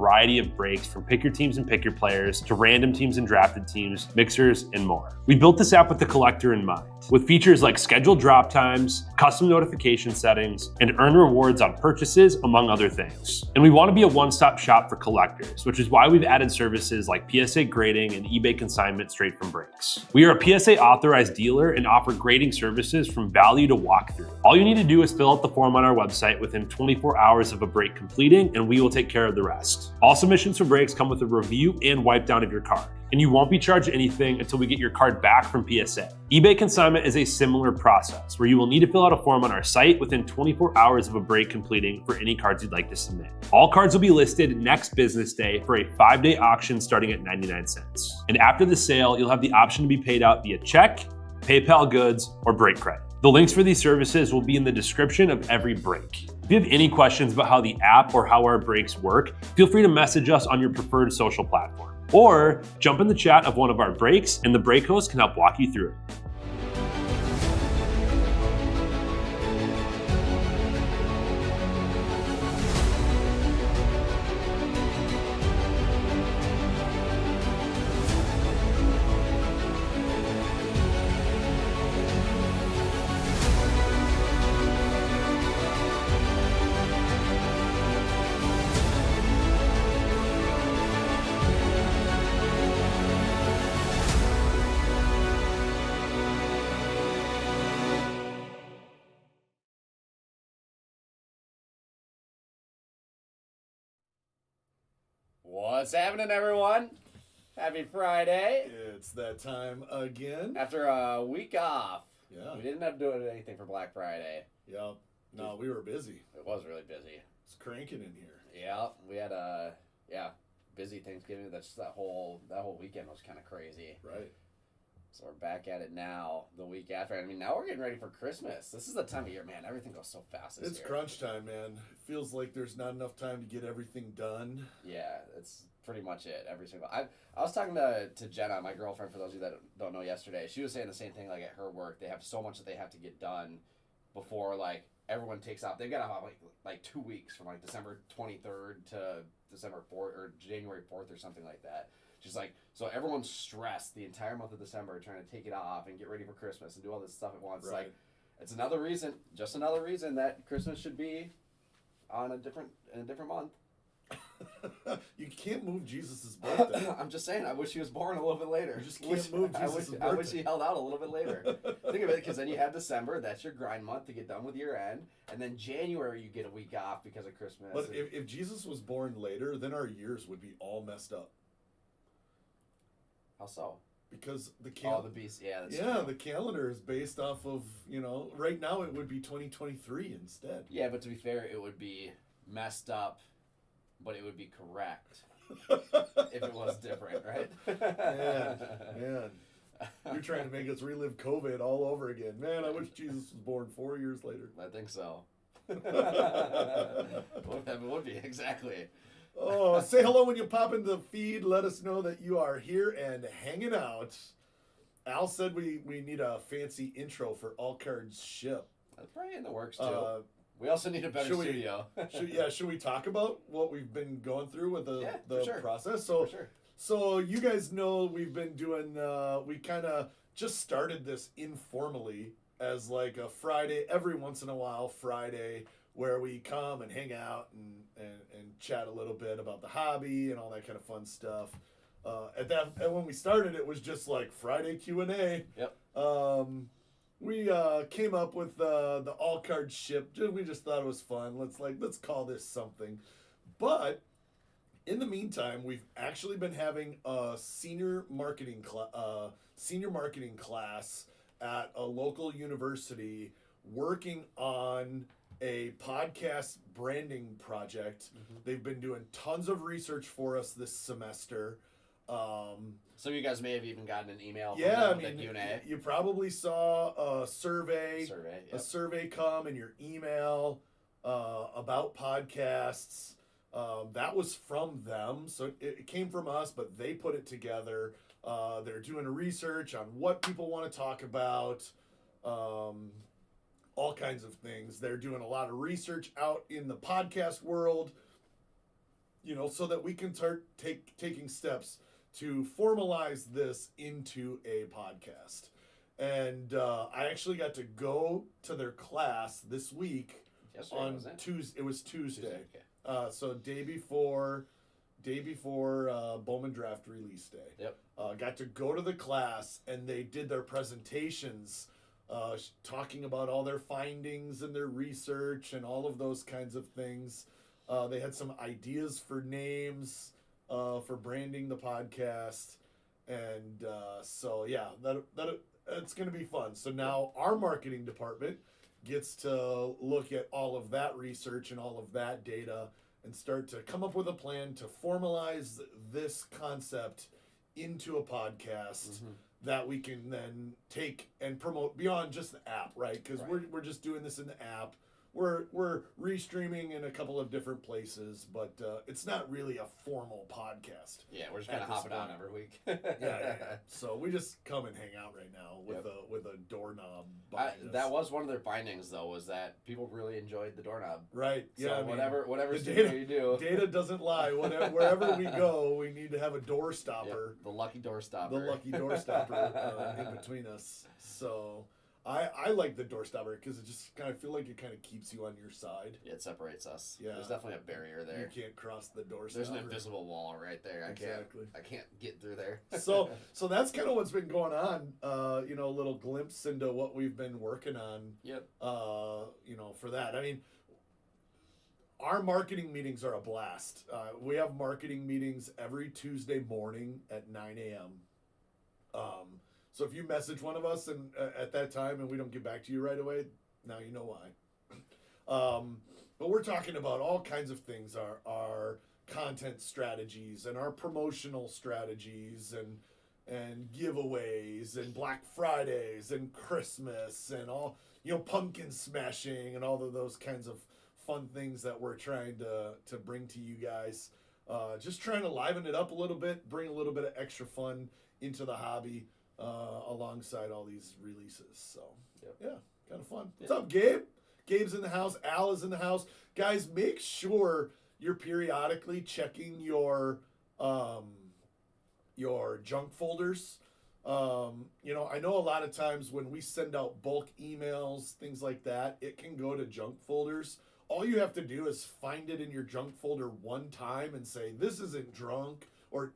variety of brakes from pick your teams and pick your players to random teams and drafted teams, mixers, and more. We built this app with the collector in mind, with features like scheduled drop times, custom notification settings, and earn rewards on purchases, among other things. And we want to be a one-stop shop for collectors, which is why we've added services like PSA grading and eBay consignment straight from brakes. We are a PSA authorized dealer and offer grading services from value to walkthrough. All you need to do is fill out the form on our website within 24 hours of a break completing, and we will take care of the rest. All submissions for brakes come with a review and wipe down of your card, and you won't be charged anything until we get your card back from PSA. eBay consignment is a similar process where you will need to fill out a form on our site within 24 hours of a break completing for any cards you'd like to submit. All cards will be listed next business day for a 5-day auction starting at 99 cents. And after the sale, you'll have the option to be paid out via check, PayPal goods, or break credit. The links for these services will be in the description of every break. If you have any questions about how the app or how our breaks work, feel free to message us on your preferred social platform. Or jump in the chat of one of our breaks and the break host can help walk you through it. What's happening, everyone? Happy Friday. It's that time again. After a week off. Yeah. We didn't have to do anything for Black Friday. Yep. No, we were busy. It was really busy. It's cranking in here. Yeah. We had busy Thanksgiving. That whole weekend was kind of crazy. Right. So we're back at it now, the week after. I mean, now we're getting ready for Christmas. This is the time of year, man. Everything goes so fast this It's year. crunch time, man. It feels like there's not enough time to get everything done. Yeah, it's pretty much it. Every single. I was talking to Jenna, my girlfriend, for those of you that don't know, yesterday. She was saying the same thing. Like at her work, they have so much that they have to get done before like everyone takes off. They've got like 2 weeks from like December 23rd to December 4th or January 4th or something like that. She's like, so everyone's stressed the entire month of December trying to take it off and get ready for Christmas and do all this stuff at once. Right. Like, it's another reason that Christmas should be in a different month. You can't move Jesus' birthday. I'm just saying, I wish he was born a little bit later. You just can't move Jesus' birthday. I wish he held out a little bit later. Think of it, because then you have December, that's your grind month to get done with year end, and then January you get a week off because of Christmas. But if Jesus was born later, then our years would be all messed up. How so? Because the beast, yeah. That's true. true. The calendar is based off of, right now it would be 2023 instead. Yeah, but to be fair, it would be messed up, but it would be correct if it was different, right? Man. You're trying to make us relive COVID all over again. Man, I wish Jesus was born 4 years later. I think so. It would be, exactly. Oh, say hello when you pop into the feed. Let us know that you are here and hanging out. Al said we need a fancy intro for All Cards Ship. That's probably in the works, too. We also need a better studio. Should we talk about what we've been going through with the process? So you guys know we've been doing, we kind of just started this informally as like a Friday, every once in a while Friday, where we come and hang out and chat a little bit about the hobby and all that kind of fun stuff. And when we started, it was just like Friday Q&A. Yep. We came up with the All Card Ship. We just thought it was fun. Let's call this something. But in the meantime, we've actually been having a senior marketing class at a local university working on a podcast branding project. Mm-hmm. They've been doing tons of research for us this semester. So you guys may have even gotten an email from the Q&A. You probably saw a survey come in your email about podcasts. That was from them, so it came from us, but they put it together. They're doing research on what people want to talk about, all kinds of things. They're doing a lot of research out in the podcast world. so that we can start taking steps to formalize this into a podcast. And I actually got to go to their class this week. Yesterday, on wasn't it? Tuesday. It was Tuesday. Okay. So day before Bowman draft release day. Yep. Got to go to the class, and they did their presentations, talking about all their findings and their research and all of those kinds of things. They had some ideas for names for branding the podcast, and so yeah, that it's going to be fun. So now our marketing department gets to look at all of that research and all of that data and start to come up with a plan to formalize this concept into a podcast that we can then take and promote beyond just the app, right? Because we're just doing this in the app. We're restreaming in a couple of different places, but it's not really a formal podcast. Yeah, we're just kind of hopping on every week. yeah. So we just come and hang out right now with a doorknob. That was one of their findings, though, was that people really enjoyed the doorknob. Right. Yeah. So whatever data you do, data doesn't lie. Wherever we go, we need to have a door stopper. Yep, the lucky door stopper. The lucky door stopper in between us. So. I like the door stopper because it just kind of feel like it kind of keeps you on your side. Yeah, it separates us. Yeah. There's definitely a barrier there. You can't cross the door stopper. There's an invisible wall right there. I can't get through there. So that's kind of what's been going on. A little glimpse into what we've been working on. Yep. For that. I mean, our marketing meetings are a blast. We have marketing meetings every Tuesday morning at 9 a.m. So if you message one of us and at that time and we don't get back to you right away, now you know why. But we're talking about all kinds of things, our content strategies and our promotional strategies and giveaways and Black Fridays and Christmas and all, pumpkin smashing and all of those kinds of fun things that we're trying to bring to you guys. Just trying to liven it up a little bit, bring a little bit of extra fun into the hobby. Alongside all these releases. So, yeah, kind of fun. What's up, Gabe? Gabe's in the house. Al is in the house. Guys, make sure you're periodically checking your junk folders. I know a lot of times when we send out bulk emails, things like that, it can go to junk folders. All you have to do is find it in your junk folder one time and say, this isn't drunk, or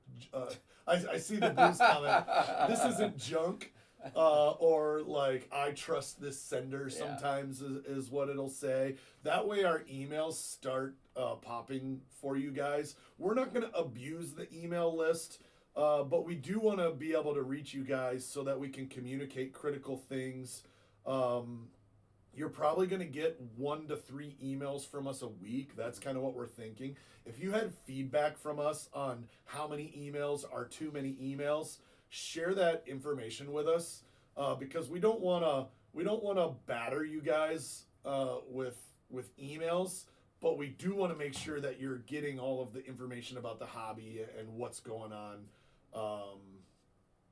I see the Bruce comment, this isn't junk, or like, I trust this sender sometimes is what it'll say. That way our emails start popping for you guys. We're not going to abuse the email list, but we do want to be able to reach you guys so that we can communicate critical things. You're probably going to get 1 to 3 emails from us a week. That's kind of what we're thinking. If you had feedback from us on how many emails are too many emails, share that information with us, because we don't want to batter you guys with emails, but we do want to make sure that you're getting all of the information about the hobby and what's going on.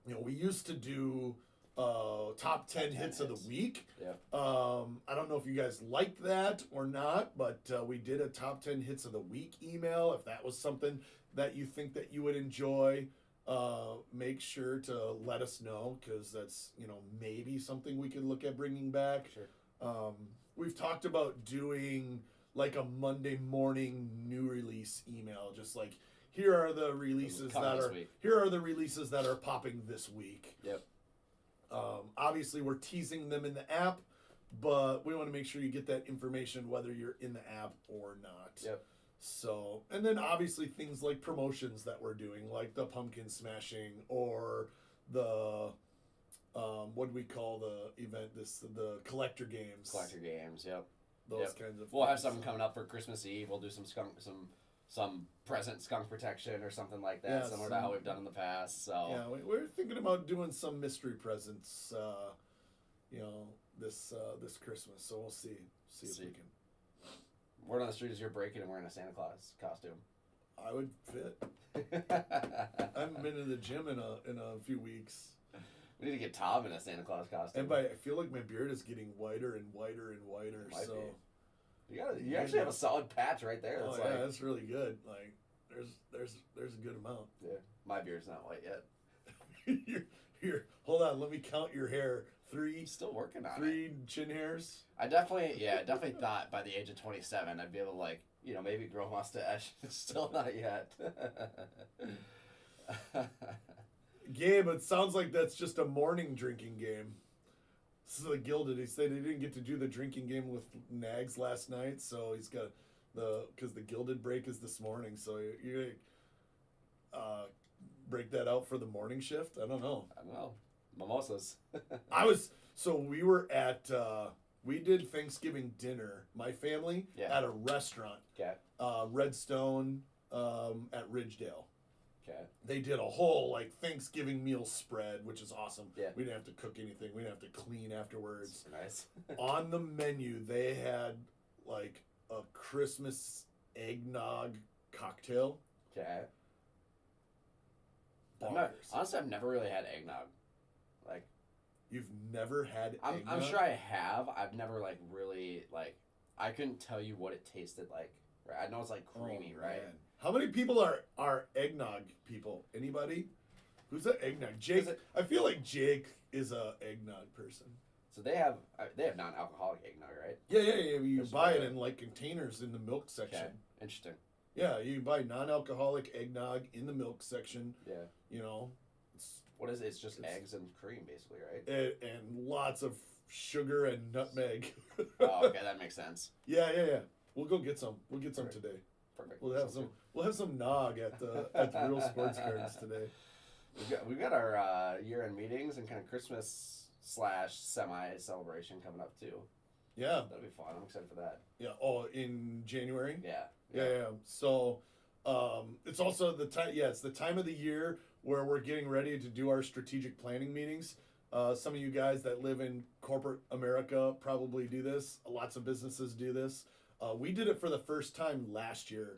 We used to do top 10 hits of the week. Yeah. I don't know if you guys liked that or not, but we did a top 10 hits of the week email. If that was something that you think that you would enjoy, make sure to let us know, because that's, maybe something we could look at bringing back. Sure. We've talked about doing like a Monday morning new release email, just like, here are the releases that are popping this week. Yep. Obviously, we're teasing them in the app, but we want to make sure you get that information whether you're in the app or not. Yep. So, and then obviously things like promotions that we're doing, like the pumpkin smashing or the what do we call the event? The collector games. Collector games. Yep. Those kinds of. We'll have something coming up for Christmas Eve. We'll do some present skunk protection or something like that, similar to how we've done in the past. So yeah, we're thinking about doing some mystery presents, this Christmas. So we'll see if we can. Word on the street is you're breaking and wearing a Santa Claus costume. I would fit. I haven't been in the gym in a few weeks. We need to get Tom in a Santa Claus costume. And I feel like my beard is getting whiter and whiter and whiter. So you actually have a solid patch right there. That's really good. Like, there's a good amount. Yeah, my beard's not white yet. Here, hold on. Let me count your hair. 3. Still working on 3 chin hairs. I definitely thought by the age of 27 I'd be able to, like, maybe grow a mustache. Still not yet. Gabe, it sounds like that's just a morning drinking game. This is the Gilded. He said he didn't get to do the drinking game with Nags last night, so he's got because the Gilded break is this morning. So you break that out for the morning shift. I don't know. Mimosas. We were at we did Thanksgiving dinner, my family, at a restaurant. Okay. Redstone at Ridgedale. Okay. They did a whole Thanksgiving meal spread, which is awesome. Yeah. We didn't have to cook anything. We didn't have to clean afterwards. Super nice. On the menu, they had a Christmas eggnog cocktail. Okay. Honestly, I've never really had eggnog. You've never had eggnog? I'm sure I have. I've never really I couldn't tell you what it tasted like. Right? I know it's creamy, right? Man. How many people are eggnog people? Anybody? Who's an eggnog? Jake. I feel like Jake is a eggnog person. So they have non-alcoholic eggnog, right? Yeah. You buy it in containers in the milk section. Okay. Interesting. Yeah, you buy non-alcoholic eggnog in the milk section. Yeah. What is it? It's just eggs and cream, basically, right? And lots of sugar and nutmeg. Oh, okay, that makes sense. Yeah. We'll go get some. We'll get some today. Perfect. We'll have some nog at the Real Sports Cards today. We've got our year-end meetings and kind of Christmas / semi celebration coming up too. Yeah, that'll be fun. I'm excited for that. Yeah. Oh, in January. Yeah. So, it's also the time. Yeah, it's the time of the year where we're getting ready to do our strategic planning meetings. Some of you guys that live in corporate America probably do this. Lots of businesses do this. We did it for the first time last year.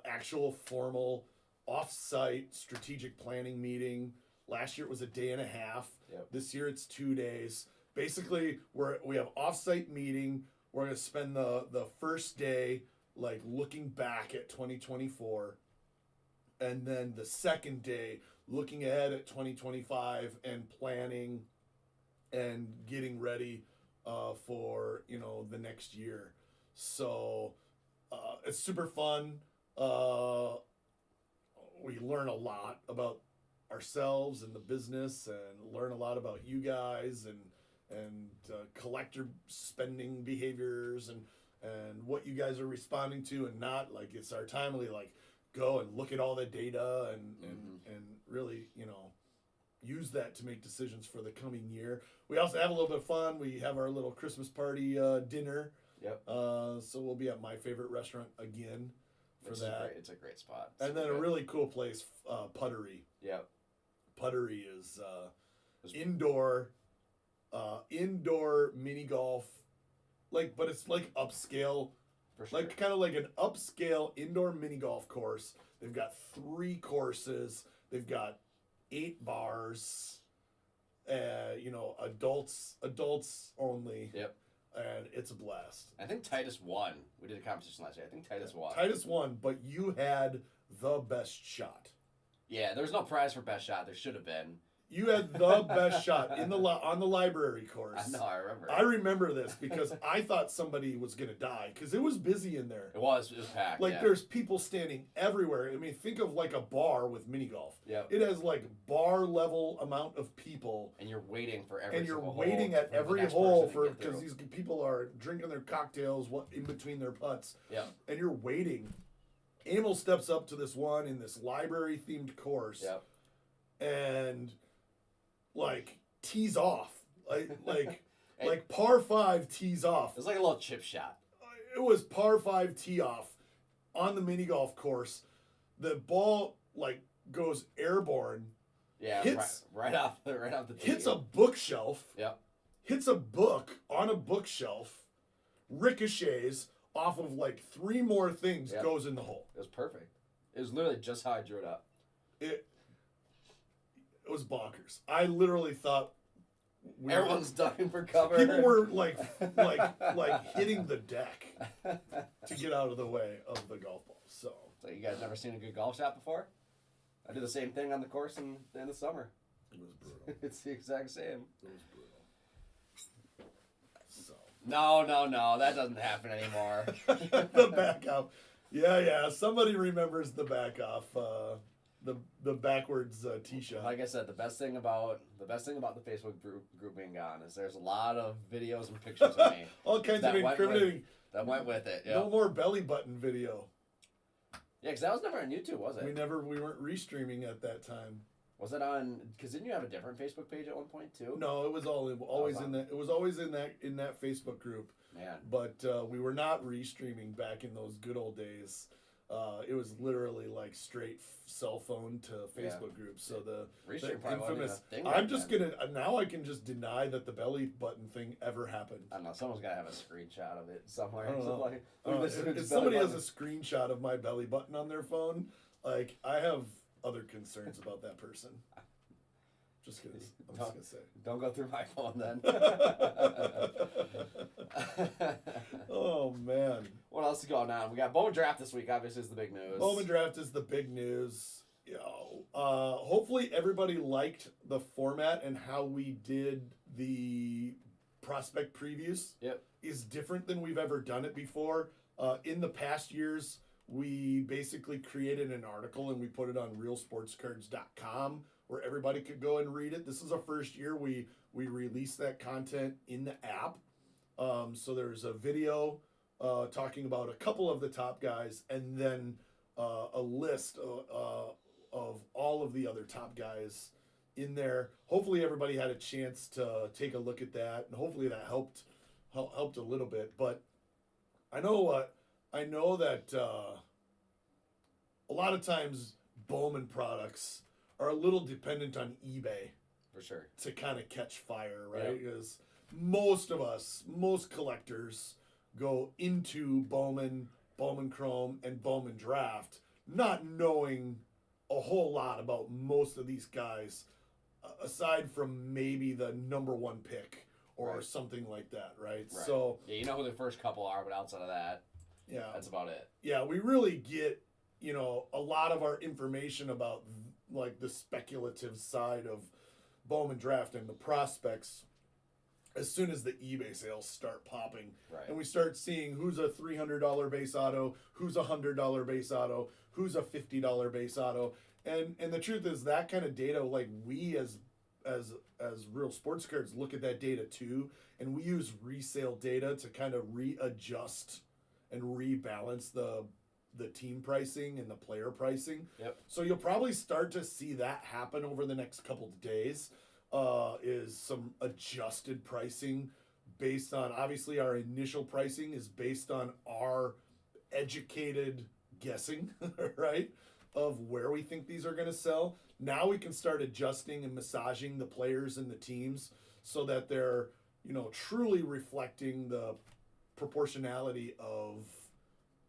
Actual formal off-site strategic planning meeting. Last year it was a day and a half. Yep. This year it's 2 days. Basically, we have off-site meeting. We're going to spend the first day looking back at 2024, and then the second day looking ahead at 2025 and planning and getting ready for the next year. So it's super fun. We learn a lot about ourselves and the business, and learn a lot about you guys and collector spending behaviors and what you guys are responding to and not. It's our time to go and look at all the data and really use that to make decisions for the coming year. We also have a little bit of fun. We have our little Christmas party dinner. Yep. So we'll be at my favorite restaurant again for that. It's a great spot. And then a really cool place, Puttery. Yep. Puttery is indoor mini golf, but it's upscale, for sure. Kind of like an upscale indoor mini golf course. They've got 3 courses. They've got 8 bars. Adults only. Yep. And it's a blast. I think Titus won. We did a competition last year. I think Titus won. Titus won, but you had the best shot. Yeah, there was no prize for best shot. There should have been. You had the best shot on the library course. I know, I remember. I remember this because I thought somebody was going to die because it was busy in there. It was packed. There's people standing everywhere. I mean, think of a bar with mini golf. Yeah. It has bar level amount of people. And you're waiting for every And you're hole waiting at every hole because these people are drinking their cocktails in between their putts. Yeah. And you're waiting. Emil steps up to this one in this library themed course. Yep. And tees off, par 5 tees off. It was like a little chip shot. It was par 5 tee off on the mini golf course. The ball goes airborne. Yeah, hits right off the tee. Hits a bookshelf. Yep. Hits a book on a bookshelf. Ricochets off of 3 more things. Yep. Goes in the hole. It was perfect. It was literally just how I drew it up. It was bonkers. I literally thought everyone's ducking for cover. People were hitting the deck to get out of the way of the golf ball. So So you guys never seen a good golf shot before? I do the same thing on the course in the summer. It was brutal. It's the exact same. It was brutal. So. No, that doesn't happen anymore. The back off. Yeah. Somebody remembers the back off. The backwards tee shot. Like I said, the best thing about the Facebook group being gone is there's a lot of videos and pictures of me. All kinds of incriminating. That went with it. Yeah. No more belly button video. Yeah, because that was never on YouTube, was it? We weren't restreaming at that time. Was it on? Because didn't you have a different Facebook page at one point too? No, it was always in that. It was always in that Facebook group. Man. But we were not restreaming back in those good old days. It was literally like straight cell phone to Facebook groups. So the infamous. I'm just gonna now. I can just deny that the belly button thing ever happened. I don't know. Someone's gotta have a screenshot of it somewhere. If somebody has a screenshot of my belly button on their phone, like I have other concerns about that person. Just gonna say. Don't go through my phone then. Oh man. What else is going on? We got Bowman draft this week. Obviously, is the big news. Bowman draft is the big news. Hopefully everybody liked the format and how we did the prospect previews. Yep. Is different than we've ever done it before. In the past years, we basically created an article and we put it on realsportscards.com where everybody could go and read it. This is our first year we released that content in the app. So there's a video talking about a couple of the top guys and then a list of all of the other top guys in there. Hopefully everybody had a chance to take a look at that, and hopefully that helped a little bit. But I know that a lot of times Bowman products are a little dependent on eBay. For sure. To kind of catch fire, right? Because most collectors go into Bowman Chrome, and Bowman Draft not knowing a whole lot about most of these guys, aside from maybe the number one pick or something like that, right? So yeah, you know who the first couple are, but outside of that, that's about it. Yeah, we really get a lot of our information about like the speculative side of Bowman Draft and the prospects as soon as the eBay sales start popping. Right. And we start seeing who's a $300 base auto, who's a $100 base auto, who's a $50 base auto. And the truth is that kind of data, like we as Real Sports Cards look at that data too, and we use resale data to kind of readjust and rebalance the team pricing and the player pricing. Yep. So you'll probably start to see that happen over the next couple of days. Is some adjusted pricing based on, obviously our initial pricing is based on our educated guessing, right, of where we think these are going to sell. Now we can start adjusting and massaging the players and the teams so that they're, truly reflecting the proportionality of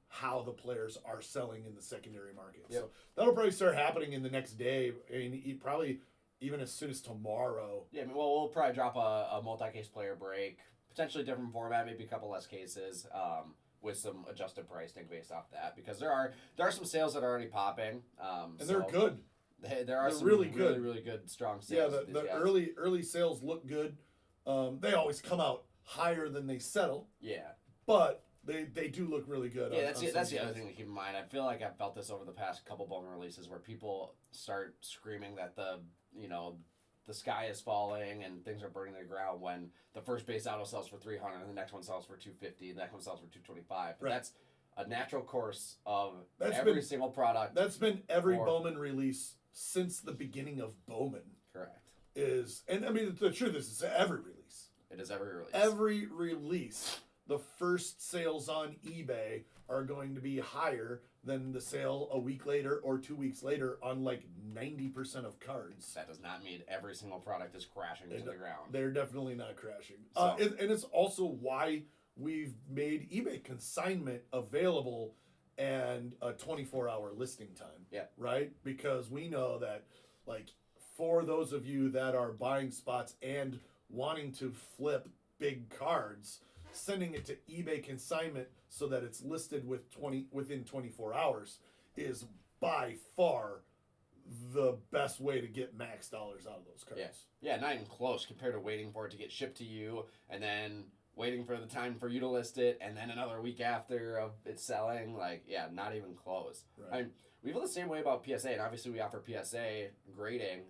how the players are selling in the secondary market. Yep. So that'll probably start happening in the next day. I mean, probably even as soon as tomorrow. Yeah, we'll probably drop a multi-case player break, potentially different format, maybe a couple less cases, with some adjusted pricing based off that, because there are some sales that are already popping. And they're good. They're some really good, strong sales. Yeah, the early sales look good. They always come out higher than they settle. Yeah. But they do look really good. Yeah, that's the other thing to keep in mind. I feel like I've felt this over the past couple Bowman releases where people start screaming that the sky is falling and things are burning to the ground when the first base auto sells for $300 and the next one sells for $250, the next one sells for $225. But that's a natural course of every single product. That's been every Bowman release since the beginning of Bowman. Correct. And I mean the truth is it's every release. It is every release. Every release, the first sales on eBay are going to be higher than the sale a week later or 2 weeks later on like 90% of cards. That does not mean every single product is crashing to the ground. They're definitely not crashing. And it's also why we've made eBay consignment available and a 24-hour listing time. Yeah. Right? Because we know that, like, for those of you that are buying spots and wanting to flip big cards, sending it to eBay consignment so that it's listed within 24 hours is by far the best way to get max dollars out of those cards. Yeah, not even close compared to waiting for it to get shipped to you and then waiting for the time for you to list it and then another week after of it selling. Like, yeah, not even close. Right. I mean, we feel the same way about PSA, and obviously we offer PSA grading.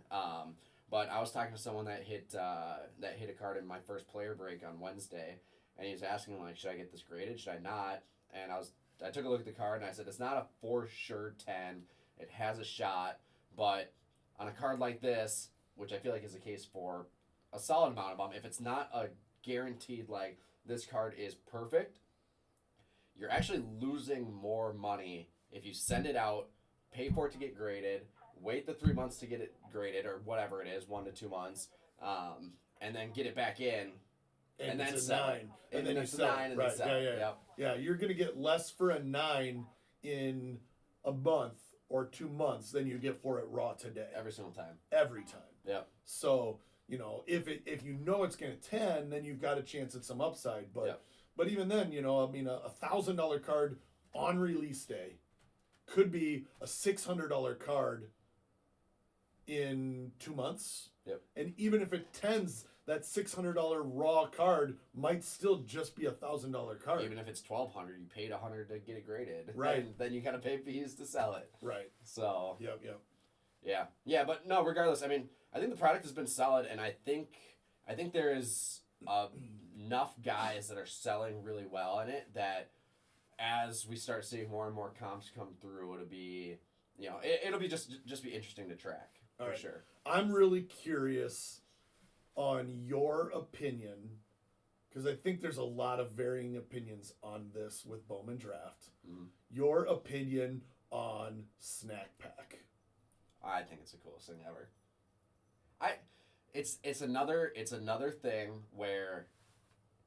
But I was talking to someone that hit a card in my first player break on Wednesday, and he was asking, like, should I get this graded? Should I not? And I took a look at the card, and I said, it's not a for sure 10. It has a shot. But on a card like this, which I feel like is the case for a solid amount of them, if it's not a guaranteed, like, this card is perfect, you're actually losing more money if you send it out, pay for it to get graded, wait the 3 months to get it graded, or whatever it is, 1 to 2 months, and then get it back in, and then sell 9. it. And then it's you sell 9 and right. then sell it. Yeah, you're going to get less for a 9 in a month or 2 months than you get for it raw today. Every single time. Every time. Yep. So, if you know it's going to 10, then you've got a chance at some upside. But even then, a $1,000 card on release day could be a $600 card in 2 months. Yep. And even if it tens, that $600 raw card might still just be a $1,000 card. Even if it's $1,200, you paid $100 to get it graded. Right. And then you got to pay fees to sell it. Right. So. Yep. Yeah, but no, regardless, I mean, I think the product has been solid, and I think there is enough guys that are selling really well in it that as we start seeing more and more comps come through, it'll be, it'll be just be interesting to track for sure. I'm really curious on your opinion, because I think there's a lot of varying opinions on this with Bowman Draft. Mm-hmm. Your opinion on Snack Pack. I think it's the coolest thing ever. It's another thing where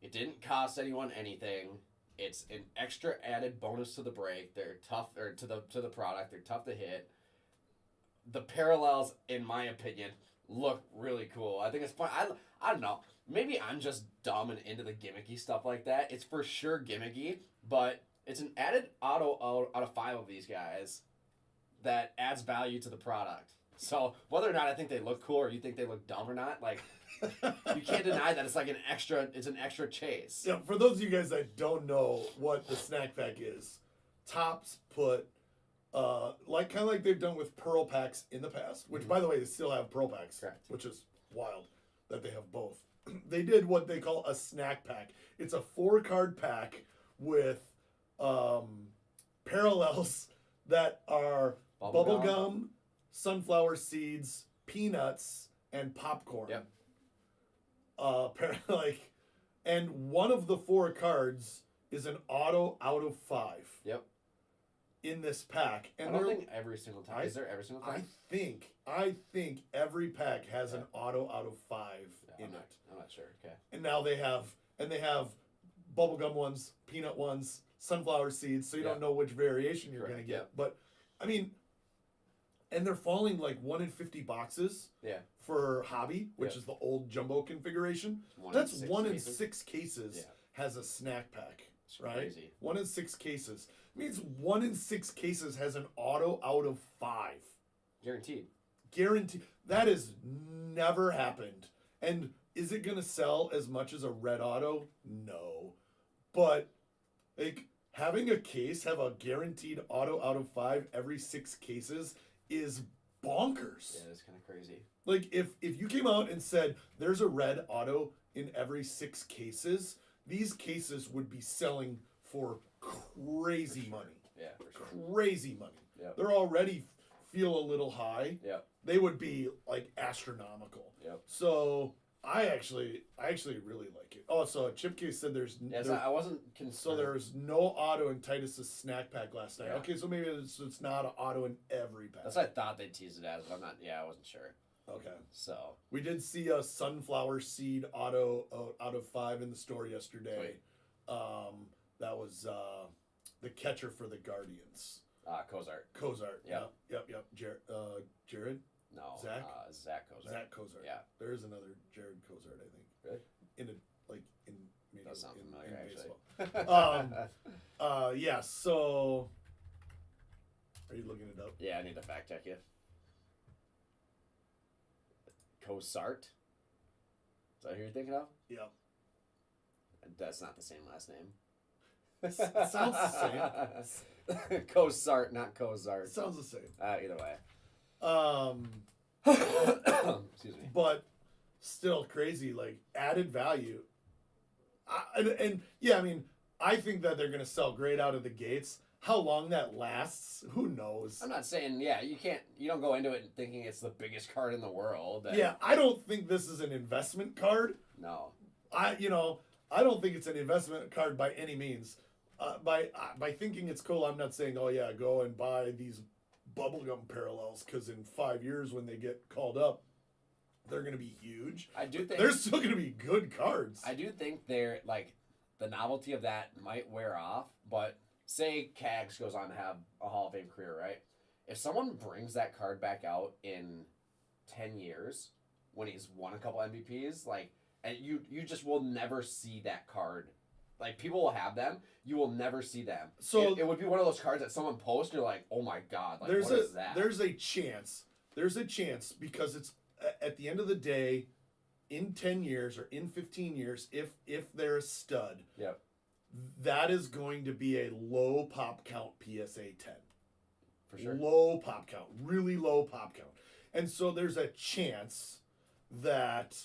it didn't cost anyone anything. It's an extra added bonus to the break. They're tough, or to the product. They're tough to hit. The parallels, in my opinion, look really cool. I think it's fun. I don't know. Maybe I'm just dumb and into the gimmicky stuff like that. It's for sure gimmicky, but it's an added auto out of 5 of these guys that adds value to the product. So whether or not I think they look cool or you think they look dumb or not, like, you can't deny that it's like an extra chase. Yeah, for those of you guys that don't know what the Snack Pack is, Topps put kind of like they've done with Pearl Packs in the past, which by the way they still have Pearl Packs, correct, which is wild that they have both. They did what they call a Snack Pack. It's a 4-card pack with parallels that are bubblegum, sunflower seeds, peanuts, and popcorn. Yep. And one of the 4 cards is an auto out of 5. Yep. In this pack, and I don't think every single time. Is there every single time? I think every pack has an auto out of 5 in it. I'm not sure. Okay. And now they have bubblegum ones, peanut ones, sunflower seeds, so you don't know which variation you're going to get. But I mean, and they're falling like 1 in 50 boxes. Yeah. For hobby, which is the old jumbo configuration. That's 1 in 6 cases has a snack pack. It's right? Crazy. 1 in 6 cases. It means 1 in 6 cases has an auto out of 5. Guaranteed. That has never happened. And is it going to sell as much as a red auto? No. But like having a case have a guaranteed auto out of 5 every 6 cases is bonkers. Yeah, that's kind of crazy. Like if you came out and said there's a red auto in every 6 cases, these cases would be selling for crazy money. Yeah, for sure. Crazy money. Yep. They're already feel a little high. Yep. They would be like astronomical. Yep. So I actually really like it. Oh, so Chipcase said I wasn't concerned. So there's no auto in Titus's snack pack last night. Yeah. Okay, so maybe it's not an auto in every pack. That's what I thought they teased it as, but I'm not. Yeah, I wasn't sure. Okay. So we did see a sunflower seed auto out of 5 in the store yesterday. Sweet. That was the catcher for the Guardians. Cozart. Yep. Jared. No. Zach. Zach Cozart. Zach Cozart. Yeah. There is another Jared Cozart, I think. Really? Maybe that sounds familiar, baseball. Yeah. So Are you looking it up? Yeah, I need to fact check you. Cosart? Is that who you're thinking of? Yeah. That's not the same last name. It sounds the same. Cosart, not Cozart. It sounds the same. Either way. Excuse me. But still crazy, like added value. And yeah, I mean, I think that they're going to sell great out of the gates. How long that lasts, who knows? I'm not saying, you don't go into it thinking it's the biggest card in the world. Yeah, I don't think this is an investment card. No. I don't think it's an investment card by any means. By thinking it's cool, I'm not saying, oh yeah, go and buy these bubblegum parallels, because in 5 years when they get called up, they're going to be huge. I do think they're still going to be good cards. I do think they're like the novelty of that might wear off, but say Cags goes on to have a Hall of Fame career, right? If someone brings that card back out in 10 years when he's won a couple MVPs, like, and you just will never see that card. Like, people will have them, you will never see them. So it would be one of those cards that someone posts, you're like, oh my god, like, what is that? There's a chance because it's at the end of the day, in 10 years or in 15 years, if they're a stud, yep, that is going to be a low pop count PSA 10. For sure. Low pop count, really low pop count. And so there's a chance that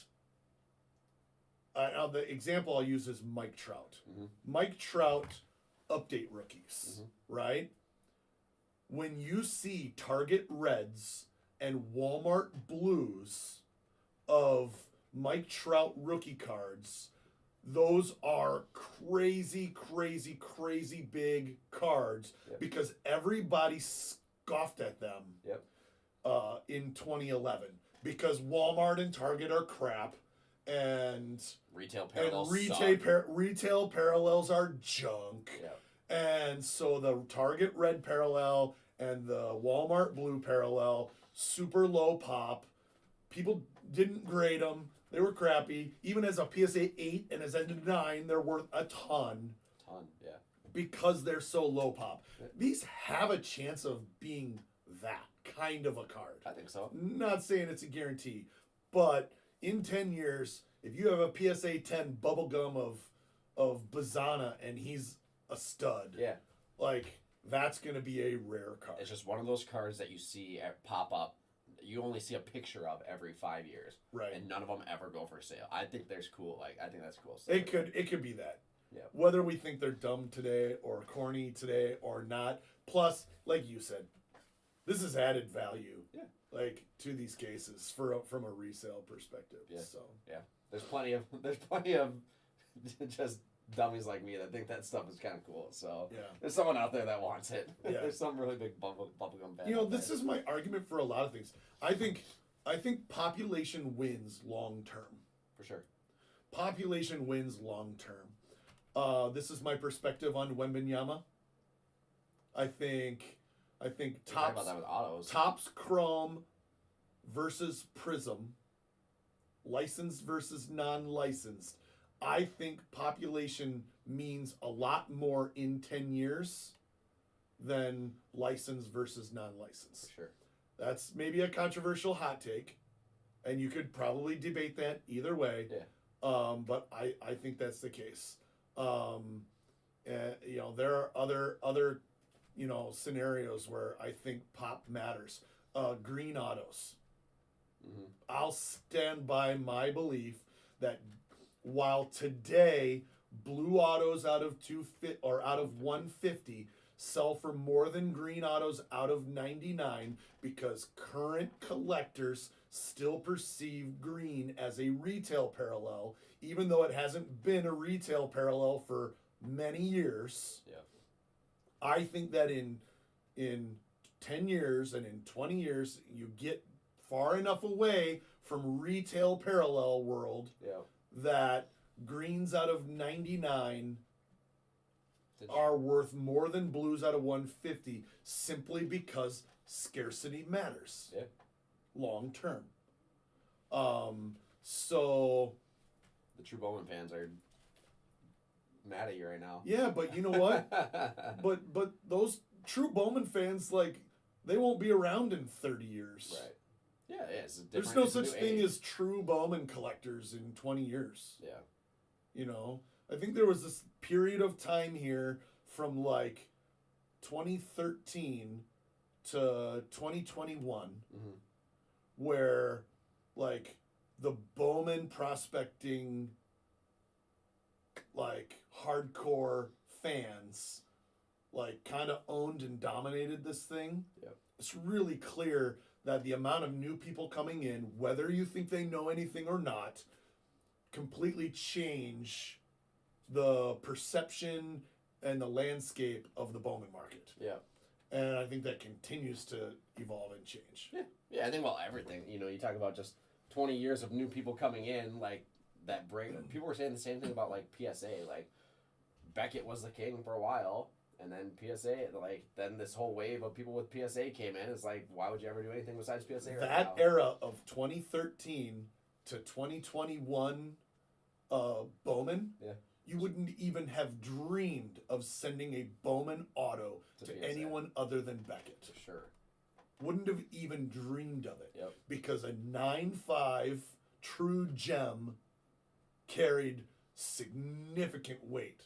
the example I'll use is Mike Trout. Mm-hmm. Mike Trout update rookies, mm-hmm. right? When you see Target Reds and Walmart Blues of Mike Trout rookie cards, those are crazy, crazy, crazy big cards. Yep. Because everybody scoffed at them yep. In 2011 because Walmart and Target are crap and retail parallels retail parallels are junk. Yep. And so the Target red parallel and the Walmart blue parallel, super low pop. People didn't grade them. They were crappy. Even as a PSA 8 and as a 9, they're worth a ton. Yeah. Because they're so low pop. Yeah. These have a chance of being that kind of a card. I think so. Not saying it's a guarantee, but in 10 years, if you have a PSA 10 bubblegum of Bazana and he's a stud, yeah, like that's going to be a rare card. It's just one of those cards that you see pop up. You only see a picture of every 5 years, right? And none of them ever go for sale. I think there's cool. Like I think that's cool. It could be that. Yeah. Whether we think they're dumb today or corny today or not. Plus, like you said, this is added value. Yeah. Like to these cases from a resale perspective. Yeah. So yeah, there's plenty of just dummies like me that think that stuff is kind of cool. So yeah, there's someone out there that wants it. Yeah. There's some really big bubblegum fan. You know, this is my argument for a lot of things. I think population wins long term. For sure. Population wins long term. This is my perspective on Wembanyama. I think talk about that with autos. Topps Chrome versus Prism, licensed versus non-licensed. I think population means a lot more in 10 years than licensed versus non-licensed. For sure. That's maybe a controversial hot take, and you could probably debate that either way. Yeah. But I think that's the case. And, you know, there are other you know, scenarios where I think pop matters. Green autos. Mm-hmm. I'll stand by my belief that while today blue autos out of 150 sell for more than green autos out of 99 because current collectors still perceive green as a retail parallel, even though it hasn't been a retail parallel for many years. Yeah. I think that in 10 years and in 20 years, you get far enough away from retail parallel world that greens out of 99 are worth more than blues out of 150 simply because scarcity matters. Yeah. Long term. So the true Bowman fans are mad at you right now. Yeah, but you know what? but those true Bowman fans, like, They won't be around in 30 years. Right. Yeah, it's different. There's no such thing as true Bowman collectors in 20 years. Yeah. You know, I think there was this period of time here from like 2013 to 2021 where like the Bowman prospecting like hardcore fans like kind of owned and dominated this thing. Yep. It's really clear that the amount of new people coming in, whether you think they know anything or not, completely change the perception and the landscape of the Bowman market. Yeah. And I think that continues to evolve and change. Yeah. Yeah, I think, well, everything. You know, you talk about just 20 years of new people coming in, like, that bring... People were saying the same thing about, like, PSA. Like, Beckett was the king for a while, and then PSA, like, then this whole wave of people with PSA came in. It's like, why would you ever do anything besides PSA right now? That era of 2013 to 2021 Bowman... Yeah. You wouldn't even have dreamed of sending a Bowman auto to anyone other than Beckett. For sure. Wouldn't have even dreamed of it. Yep. Because a 9.5 true gem carried significant weight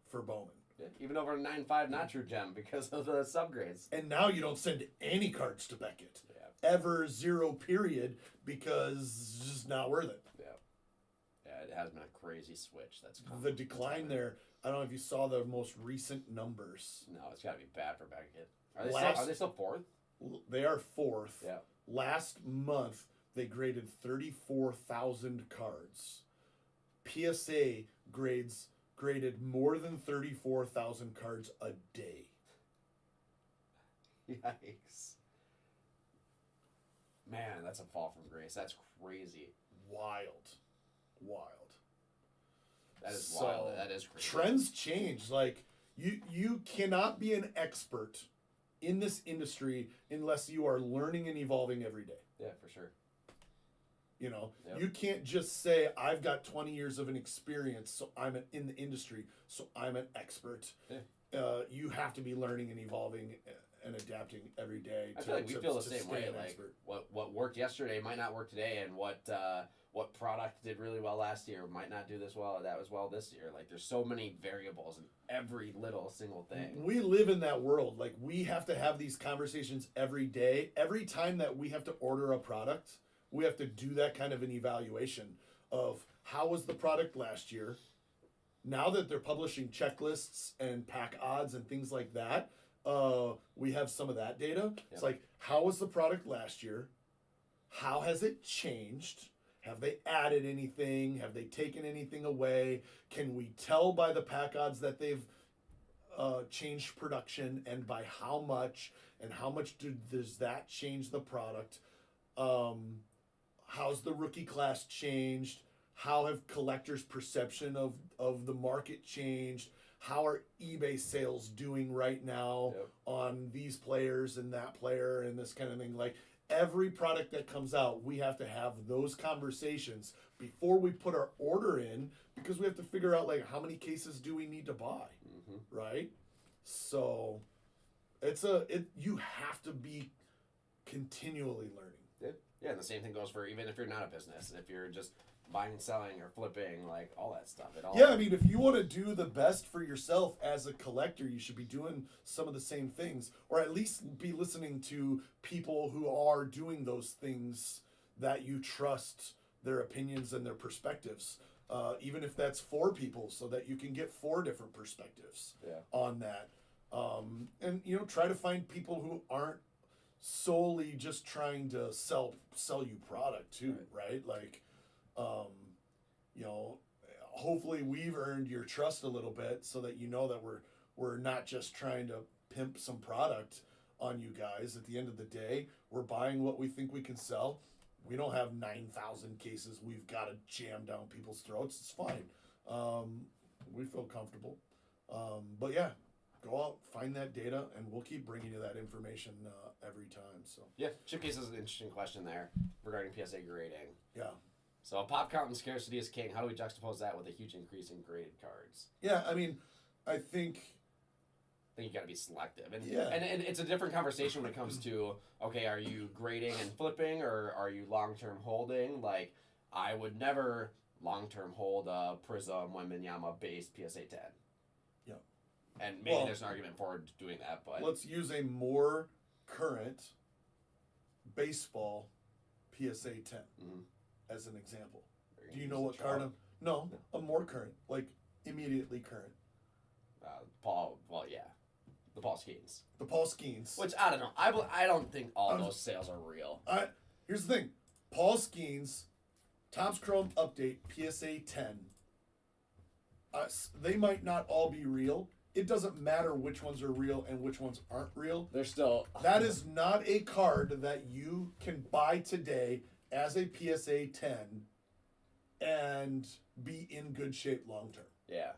for Bowman. Yeah. Even over a 9.5 not true gem because of the subgrades. And now you don't send any cards to Beckett. Yeah. Ever, 0 period, because it's just not worth it. It has been a crazy switch. That's the decline there. I don't know if you saw the most recent numbers. No, it's got to be bad for Beckett. Are they still fourth? They are fourth. Yeah. Last month they graded 34,000 cards. PSA graded more than 34,000 cards a day. Yikes. Man, that's a fall from grace. That's crazy. Wild. That is wild. That is crazy. Trends change. Like you cannot be an expert in this industry unless you are learning and evolving every day. Yeah, for sure. You know, you can't just say I've got 20 years of an experience, so I'm in the industry, so I'm an expert. Yeah. You have to be learning and evolving and adapting every day. I feel like we feel the same way. Like what worked yesterday might not work today, and what product did really well last year might not do this well or that as well this year. Like there's so many variables in every little single thing. We live in that world. Like we have to have these conversations every day. Every time that we have to order a product, we have to do that kind of an evaluation of how was the product last year. Now that they're publishing checklists and pack odds and things like that, we have some of that data. Yep. It's like, how was the product last year? How has it changed? Have they added anything? Have they taken anything away? Can we tell by the pack odds that they've changed production, and by how much? And how much does that change the product? How's the rookie class changed? How have collectors' perception of the market changed? How are eBay sales doing right now on these players and that player and this kind of thing? Like, every product that comes out, we have to have those conversations before we put our order in, because we have to figure out, like, how many cases do we need to buy, right? So you have to be continually learning. Yeah, and the same thing goes for even if you're not a business. If you're just buying, selling, or flipping, like all that stuff. I mean, if you want to do the best for yourself as a collector, you should be doing some of the same things, or at least be listening to people who are doing those things that you trust their opinions and their perspectives, even if that's 4 people, so that you can get 4 different perspectives on that. And, you know, try to find people who aren't solely just trying to sell you product too, right? Like, you know, hopefully we've earned your trust a little bit so that you know that we're not just trying to pimp some product on you guys. At the end of the day, we're buying what we think we can sell. We don't have 9,000 cases we've got to jam down people's throats. It's fine. We feel comfortable. But yeah, go out, find that data, and we'll keep bringing you that information every time. So yeah, Chipcase is an interesting question there regarding PSA grading. Yeah. So pop count and scarcity is king. How do we juxtapose that with a huge increase in graded cards? Yeah, I mean, I think think you got to be selective. And, yeah. and it's a different conversation when it comes to, okay, are you grading and flipping or are you long-term holding? Like, I would never long-term hold a Prism Wembanyama base PSA 10. Yeah. And maybe there's an argument for doing that, but... Let's use a more current baseball PSA 10 as an example. Do you know what card I'm... No, a more current, like immediately current. The Paul Skeens. The Paul Skeens. Which, I don't know. I don't think all those sales are real. Here's the thing. Paul Skeens, Topps Chrome Update, PSA 10. They might not all be real. It doesn't matter which ones are real and which ones aren't real. They're still... That is not a card that you can buy today as a PSA 10 and be in good shape long term. Yeah.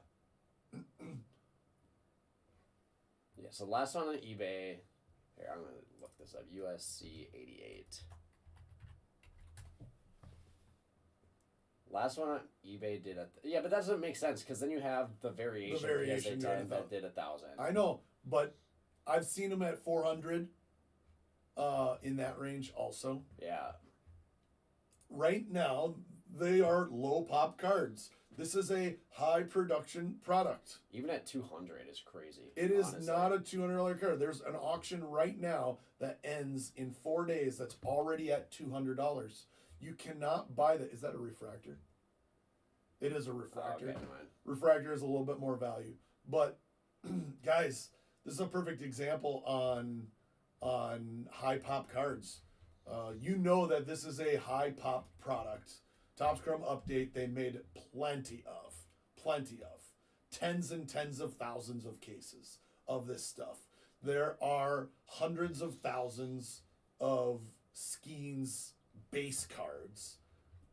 Yeah, so last one on eBay. Here, I'm going to look this up. USC 88. Last one on eBay did yeah, but that doesn't make sense because then you have the variation PSA 10 that did 1,000. I know, but I've seen them at 400 in that range also. Yeah. Right now, they are low pop cards. This is a high production product. Even at 200 is crazy. It is not a $200 card. There's an auction right now that ends in 4 days that's already at $200. You cannot buy that. Is that a refractor? It is a refractor. Okay, refractor is a little bit more value. But guys, this is a perfect example on high pop cards. You know that this is a high pop product. Topps Chrome Update, they made plenty of. Tens and tens of thousands of cases of this stuff. There are hundreds of thousands of Skeens base cards.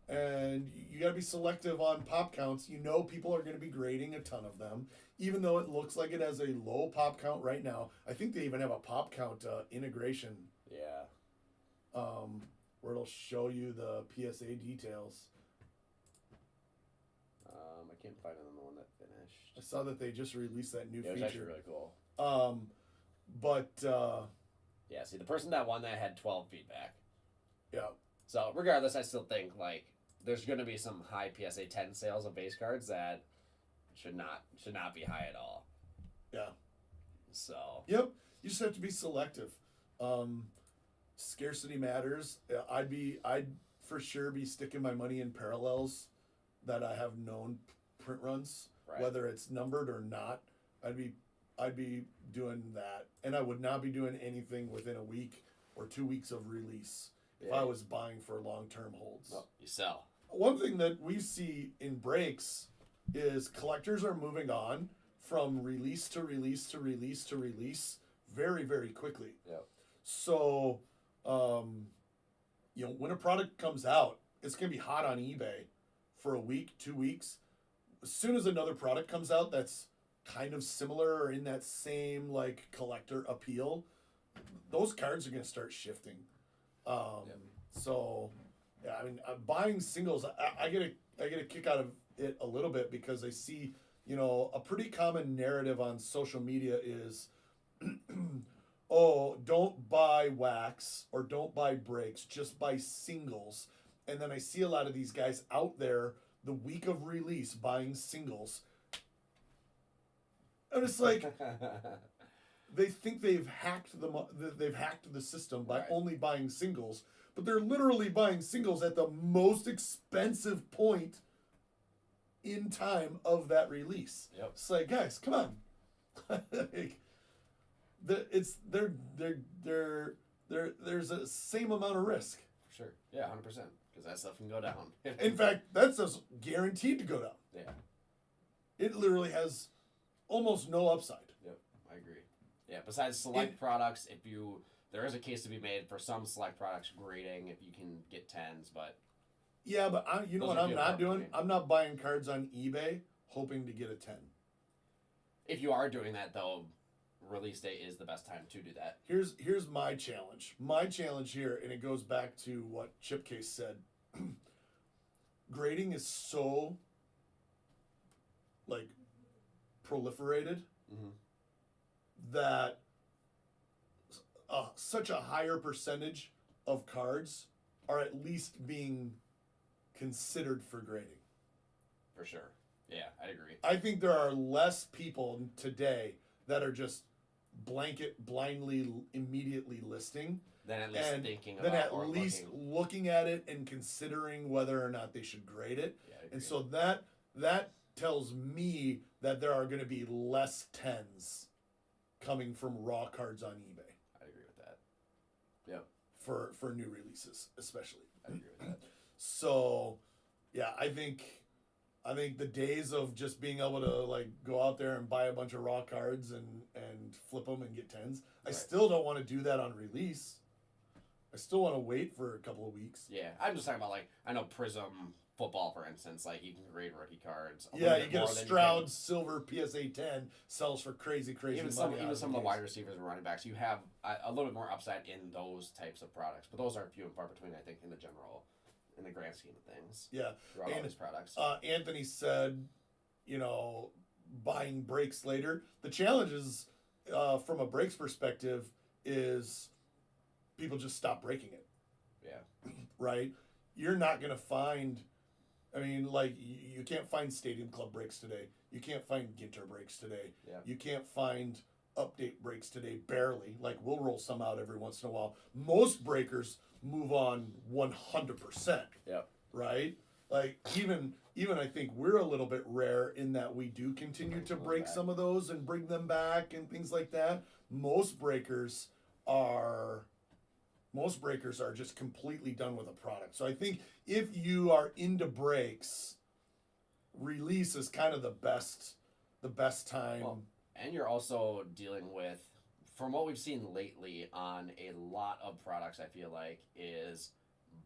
And you got to be selective on pop counts. You know people are going to be grading a ton of them. Even though it looks like it has a low pop count right now. I think they even have a pop count integration. Yeah. Where it'll show you the PSA details. I can't find it on the one that finished. I saw that they just released that new feature. It was actually really cool. Yeah, see, the person that won that had 12 feedback. Yeah. So, regardless, I still think, like, there's going to be some high PSA 10 sales of base cards that should not be high at all. Yeah. So. Yep. You just have to be selective. Scarcity matters. I'd for sure be sticking my money in parallels that I have known print runs, right. Whether it's numbered or not. I'd be doing that, and I would not be doing anything within a week or 2 weeks of release if I was buying for long-term holds. No, you sell. One thing that we see in breaks is collectors are moving on from release to release to release to release very, very quickly. Yep. So, when a product comes out, it's going to be hot on eBay for a week, 2 weeks. As soon as another product comes out that's kind of similar or in that same like collector appeal, those cards are going to start shifting. So, yeah, I mean, buying singles, I get a kick out of it a little bit because I see, a pretty common narrative on social media is, oh, don't buy wax or don't buy breaks, just buy singles. And then I see a lot of these guys out there the week of release buying singles. And it's like they think they've hacked the system by only buying singles, but they're literally buying singles at the most expensive point in time of that release. Yep. It's like, guys, come on. There's a same amount of risk. Sure. Yeah, 100%. Because that stuff can go down. In fact, that stuff's guaranteed to go down. Yeah. It literally has almost no upside. Yep, I agree. Yeah, besides select products, there is a case to be made for some select products grading if you can get 10s, but... Yeah, but you know what I'm not doing? I'm not buying cards on eBay hoping to get a 10. If you are doing that, though, release date is the best time to do that. Here's my challenge. My challenge here, and it goes back to what Chipcase said. Grading is so, proliferated that such a higher percentage of cards are at least being considered for grading. For sure. Yeah, I'd agree. I think there are less people today that are just blindly immediately listing than at least thinking about than at or least looking at it and considering whether or not they should grade it. Yeah, I agree. And so that tells me that there are going to be less 10s coming from raw cards on eBay. I agree with that. Yep. For new releases, especially. I agree with that. So, yeah, I think the days of just being able to like go out there and buy a bunch of raw cards and flip them and get 10s. I still don't want to do that on release. I still want to wait for a couple of weeks. Yeah, I'm just talking about like I know Prism football, for instance, like you can grade rookie cards. Yeah, you get a Stroud silver PSA 10 sells for crazy even money. Even some of the wide receivers and running backs, you have a little bit more upside in those types of products, but those are few and far between, I think, in the grand scheme of things. Yeah, throughout all these products. Anthony said, buying breaks later. The challenge is, from a breaks perspective, is people just stop breaking it. Yeah. Right? You're not going to find, you can't find Stadium Club breaks today. You can't find Ginter breaks today. Yeah. You can't find update breaks today, barely. Like, we'll roll some out every once in a while. Most breakers move on 100%. Yeah. Right? Like, even I think we're a little bit rare in that we do continue to break some of those and bring them back and things like that. Most breakers are just completely done with a product. So I think if you are into breaks, release is kind of the best time. Well, and you're also dealing with, from what we've seen lately on a lot of products, I feel like, is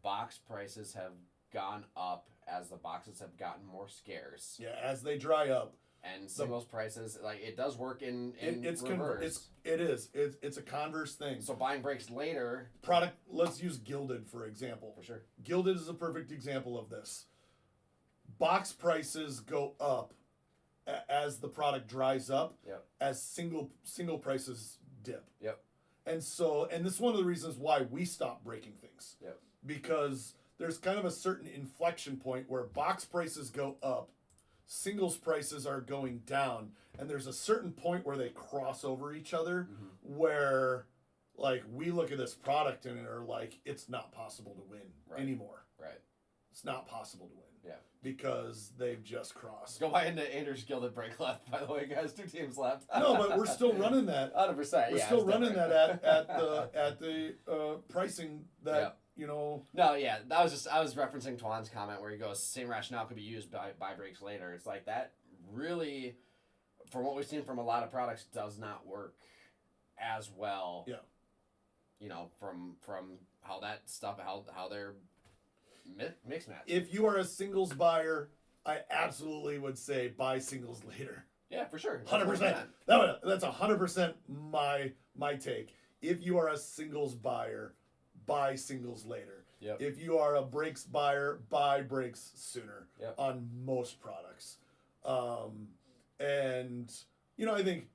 box prices have gone up as the boxes have gotten more scarce. Yeah, as they dry up. And singles prices, like, it does work in it's reverse. It's a converse thing. So buying breaks later. Let's use Gilded, for example. For sure. Gilded is a perfect example of this. Box prices go up as the product dries up. Yep. As single prices dip. Yep. And this is one of the reasons why we stop breaking things. Yep. Because there's kind of a certain inflection point where box prices go up, singles prices are going down, and there's a certain point where they cross over each other, where, like, we look at this product and are like, it's not possible to win anymore. Right. It's not possible to win. Yeah. Because they've just crossed. Go buy into Andrew's Gilded break left, by the way, guys. 2 teams left. No, but we're still running that. 100%. We're still running that at the pricing that, No, yeah. I was referencing Twan's comment where he goes, same rationale could be used by breaks later. It's like that really, from what we've seen from a lot of products, does not work as well. Yeah. From how that stuff, how they're mix match. If you are a singles buyer, I absolutely would say buy singles later. Yeah, for sure. 100%. That's 100% my take. If you are a singles buyer, buy singles later. Yep. If you are a breaks buyer, buy breaks sooner. Yep. On most products. And I think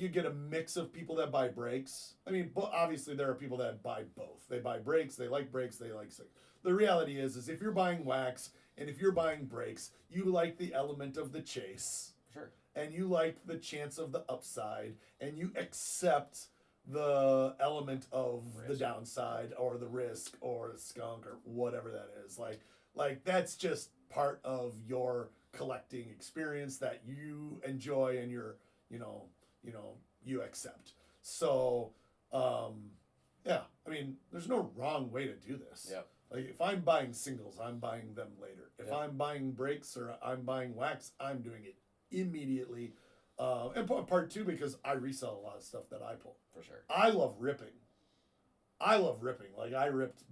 you get a mix of people that buy breaks. I mean, obviously there are people that buy both. They buy breaks, they like singles. The reality is if you're buying wax and if you're buying breaks, you like the element of the chase. Sure. And you like the chance of the upside, and you accept the element of the downside or the risk or the skunk or whatever that is. Like that's just part of your collecting experience that you enjoy and you accept. So, yeah, I mean, there's no wrong way to do this. Yep. Like, if I'm buying singles, I'm buying them later. If I'm buying breaks or I'm buying wax, I'm doing it immediately. And part 2, because I resell a lot of stuff that I pull. For sure. I love ripping. Like, I ripped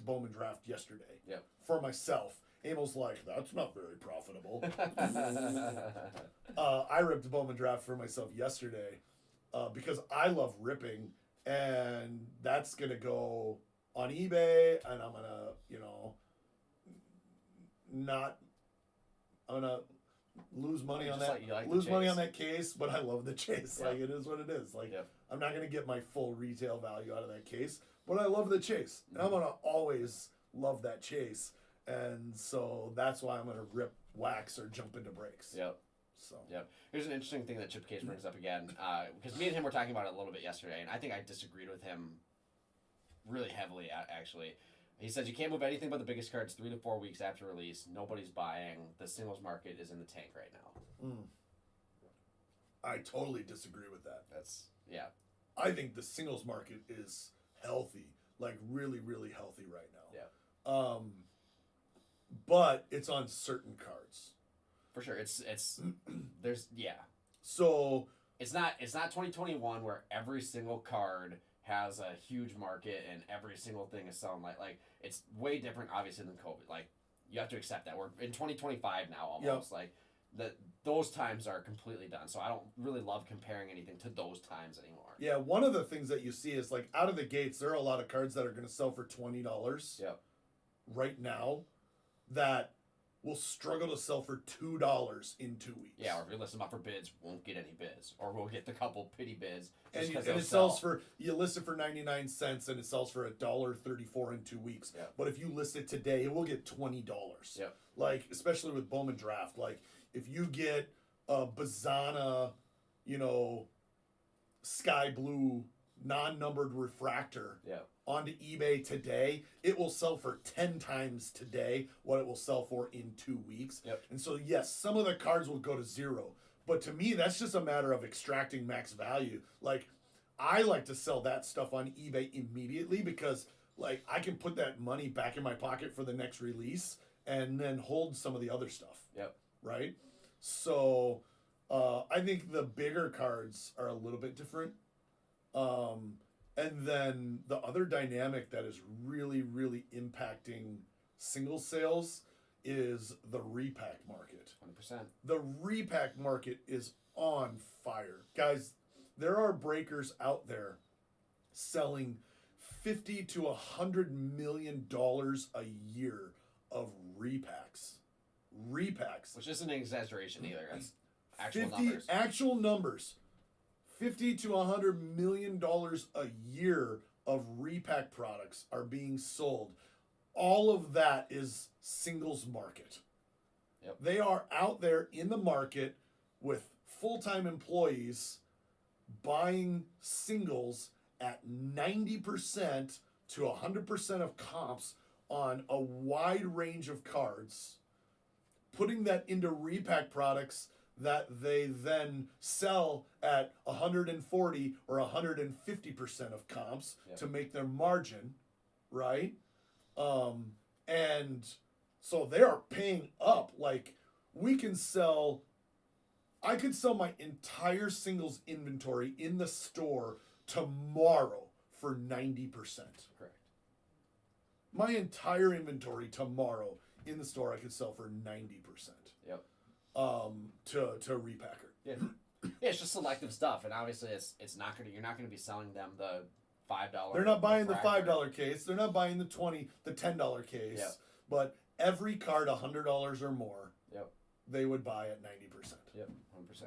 Bowman draft yesterday. Yep. For myself. Emil's like, that's not very profitable. I ripped Bowman draft for myself yesterday because I love ripping, and that's going to go on eBay, and I'm going to, lose money on that. Lose money on that case, but I love the chase. Yep. Like, it is what it is. Like, yep. I'm not gonna get my full retail value out of that case, but I love the chase, and I'm gonna always love that chase, and so that's why I'm gonna rip wax or jump into brakes. Yep. So. Yep. Here's an interesting thing that Chip Case brings up again, because me and him were talking about it a little bit yesterday, and I think I disagreed with him really heavily, actually. He says you can't move anything but the biggest cards 3 to 4 weeks after release. Nobody's buying. The singles market is in the tank right now. I totally disagree with that. Yeah. I think the singles market is healthy, like really, really healthy right now. Yeah. But it's on certain cards. For sure. There's So it's not 2021 where every single card has a huge market and every single thing is selling like it's way different obviously than COVID. Like you have to accept that we're in 2025 now almost. Like those times are completely done. So I don't really love comparing anything to those times anymore. Yeah, one of the things that you see is like out of the gates there are a lot of cards that are going to sell for $20 right now that will struggle to sell for $2 in 2 weeks. Yeah, or if you list them up for bids, won't get any bids, or we'll get the couple pity bids. And it sells for, you list it for 99 cents and it sells for $1.34 in 2 weeks. Yeah. But if you list it today, it will get $20. Yeah. Like especially with Bowman Draft, like if you get a Bazana, sky blue non-numbered refractor. Onto eBay today, it will sell for 10 times today what it will sell for in 2 weeks. Yep. And so, yes, some of the cards will go to zero. But to me, that's just a matter of extracting max value. Like, I like to sell that stuff on eBay immediately because, like, I can put that money back in my pocket for the next release and then hold some of the other stuff. Yep. Right? So, I think the bigger cards are a little bit different. And then the other dynamic that is really, really impacting single sales is the repack market. 100%. The repack market is on fire. Guys, there are breakers out there selling $50 to $100 million a year of repacks. Repacks. Which isn't an exaggeration either. That's actual numbers. Actual numbers. $50 to $100 million a year of repack products are being sold. All of that is singles market. Yep. They are out there in the market with full-time employees buying singles at 90% to 100% of comps on a wide range of cards, putting that into repack products that they then sell at 140 or 150% of comps to make their margin, right? And so they are paying up. Like, I could sell my entire singles inventory in the store tomorrow for 90%. Correct. My entire inventory tomorrow in the store I could sell for 90%. Yep. To a repacker. Yeah. Yeah, it's just selective stuff, and obviously you're not gonna be selling them the $5. They're not buying the $5 case. They're not buying the $10 case. Yep. But every card $100 or more, they would buy at 90%. Yep, 100%.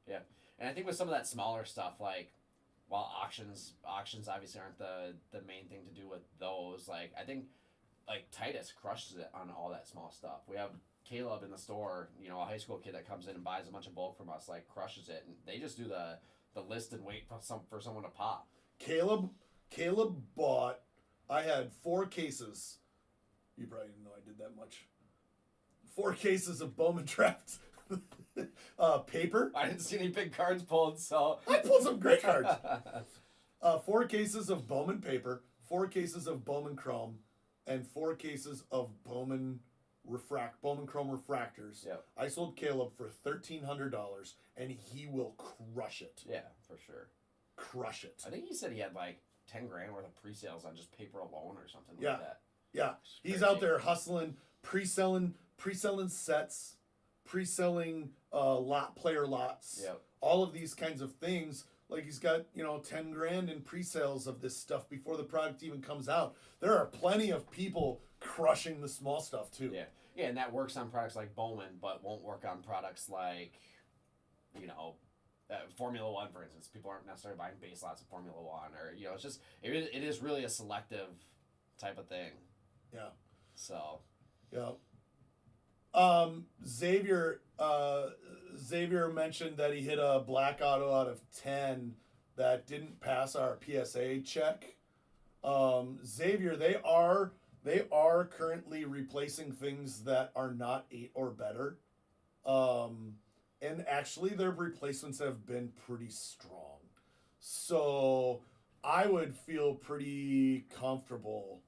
Yeah, and I think with some of that smaller stuff, like while auctions obviously aren't the main thing to do with those. Like I think like Titus crushes it on all that small stuff. We have Caleb in the store, a high school kid that comes in and buys a bunch of bulk from us, like crushes it, and they just do the list and wait for someone to pop. Caleb bought. I had 4 cases. You probably didn't know I did that much. 4 cases of Bowman Draft paper. I didn't see any big cards pulled, so I pulled some great cards. 4 cases of Bowman paper, 4 cases of Bowman Chrome, and 4 cases of Bowman Chrome refractors. Yep. I sold Caleb for $1,300, and he will crush it. Yeah, for sure. Crush it. I think he said he had like $10,000 worth of pre-sales on just paper alone or something like that. Yeah, he's out there hustling, pre-selling sets, pre-selling player lots. Yep. All of these kinds of things. Like he's got, $10,000 in pre-sales of this stuff before the product even comes out. There are plenty of people crushing the small stuff too. Yeah, yeah, and that works on products like Bowman, but won't work on products like, Formula One, for instance. People aren't necessarily buying base lots of Formula One, or it's just it is really a selective type of thing. Yeah. So. Yeah. Xavier mentioned that he hit a black auto out of 10 that didn't pass our PSA check. Xavier, they are currently replacing things that are not 8 or better. And actually their replacements have been pretty strong. So I would feel pretty comfortable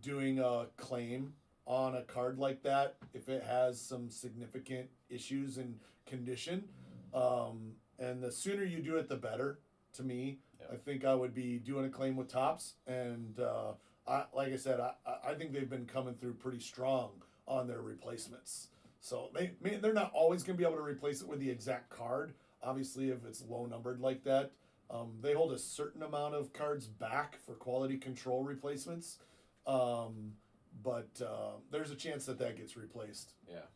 doing a claim on a card like that if it has some significant issues in condition. And the sooner you do it, the better to me. Yep. I think I would be doing a claim with Topps. And like I said, I think they've been coming through pretty strong on their replacements. So they're not always going to be able to replace it with the exact card. Obviously, if it's low numbered like that. They hold a certain amount of cards back for quality control replacements. But there's a chance that gets replaced. Yeah.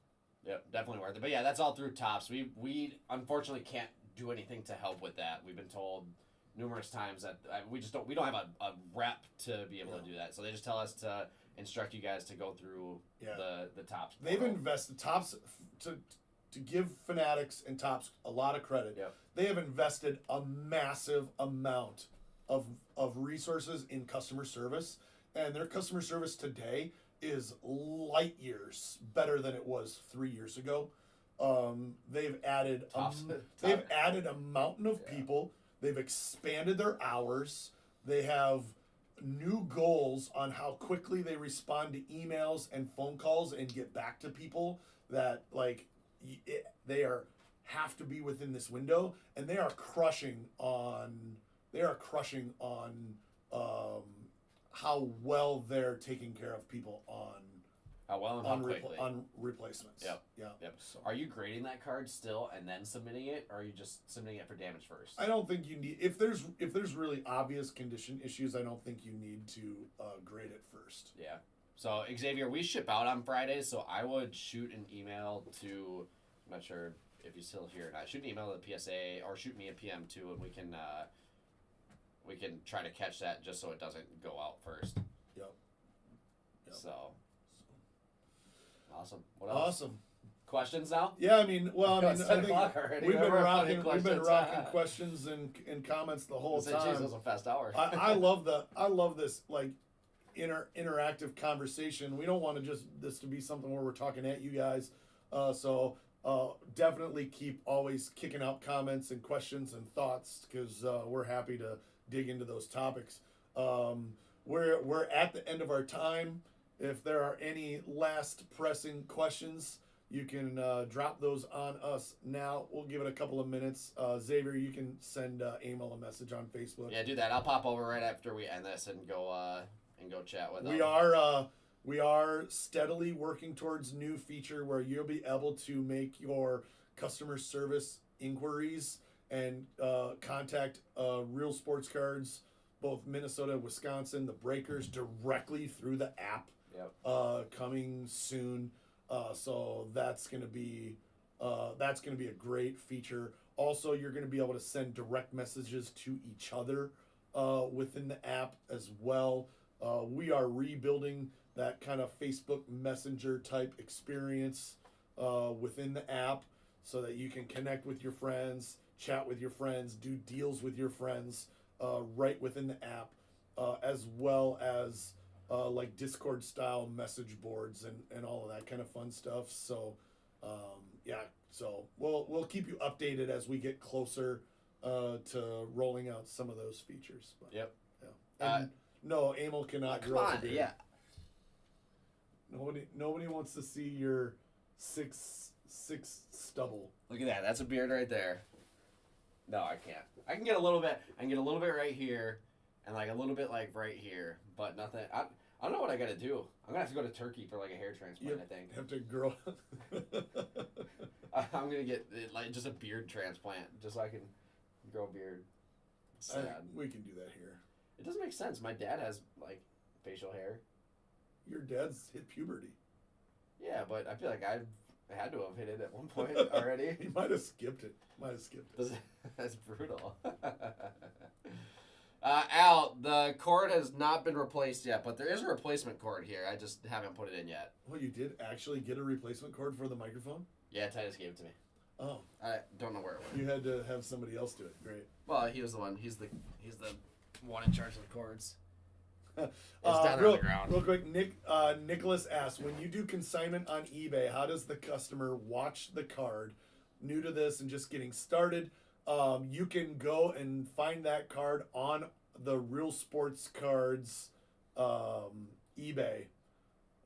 Yep, definitely worth it. But yeah, that's all through Topps. We unfortunately can't do anything to help with that. We've been told numerous times that we don't have a rep to be able to do that. So they just tell us to instruct you guys to go through the Topps. They've invested Topps to give Fanatics and Topps a lot of credit. Yep. They have invested a massive amount of resources in customer service, and their customer service today is light years better than it was 3 years ago. They've added a mountain of people. They've expanded their hours. They have new goals on how quickly they respond to emails and phone calls and get back to people that have to be within this window, and they are crushing on how well they're taking care of people on replacements. Yep. Yeah. Yep. So. Are you grading that card still and then submitting it, or are you just submitting it for damage first? I don't think you need, if there's really obvious condition issues, I don't think you need to grade it first. Yeah. So Xavier, we ship out on Fridays, so I would shoot an email to, I'm not sure if you're still here or not, shoot an email to the PSA or shoot me a PM too, and we can try to catch that just so it doesn't go out first. Yep. So. Awesome. What else? Awesome. Questions now? Yeah, I think already. we've been rocking questions and comments the whole time. Geez, that was a fast hour. I love this interactive conversation. We don't want this to be something where we're talking at you guys. So definitely keep always kicking out comments and questions and thoughts, because we're happy to dig into those topics. We're at the end of our time. If there are any last pressing questions, you can drop those on us now. We'll give it a couple of minutes. Xavier, you can send Emil a message on Facebook. Yeah, do that. I'll pop over right after we end this and go chat with them. We are steadily working towards new feature where you'll be able to make your customer service inquiries and contact Real Sports Cards, both Minnesota and Wisconsin, the Breakers, directly through the app. Yep. Coming soon. So that's gonna be a great feature. Also, you're gonna be able to send direct messages to each other within the app as well. We are rebuilding that kind of Facebook Messenger type experience within the app, so that you can connect with your friends, chat with your friends, do deals with your friends right within the app, as well as like Discord style message boards and all of that kind of fun stuff. So so we'll keep you updated as we get closer to rolling out some of those features. But, yep. Yeah. And no, Emil cannot come grow on, a beard. yeah. Nobody wants to see your six stubble. Look at that. That's a beard right there. No, I can't. I can get a little bit. Right here, and like a little bit like right here, but nothing. I don't know what I gotta do. I'm gonna have to go to Turkey for like a hair transplant. I think. Have to grow. I'm gonna get like just a beard transplant, just so I can grow a beard. Sad. We can do that here. It doesn't make sense. My dad has like facial hair. Your dad's hit puberty. Yeah, but I feel like I've had to have hit it at one point already. He might have skipped it. That's brutal. Al, the cord has not been replaced yet, but there is a replacement cord here. I just haven't put it in yet. Well, you did actually get a replacement cord for the microphone? Yeah, Titus gave it to me. Oh. I don't know where it went. You had to have somebody else do it. Great. Well, he was the one. He's the one in charge of the cords. It's down there on the ground. Real quick, Nicholas asks, when you do consignment on eBay, how does the customer watch the card? New to this and just getting started, you can go and find that card on the Real Sports Cards eBay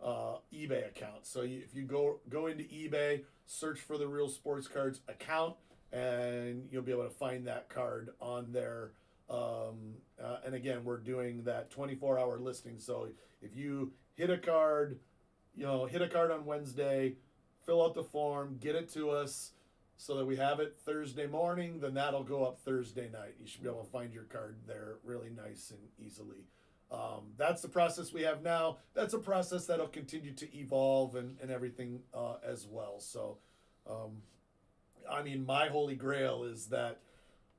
account. So if you go into eBay, search for the Real Sports Cards account, and you'll be able to find that card on there. And again, we're doing that 24-hour listing. So if you hit a card on Wednesday, fill out the form, get it to us so that we have it Thursday morning, then that'll go up Thursday night. You should be able to find your card there really nice and easily. That's the process we have now. That's a process that'll continue to evolve and everything as well. So, I mean, my holy grail is that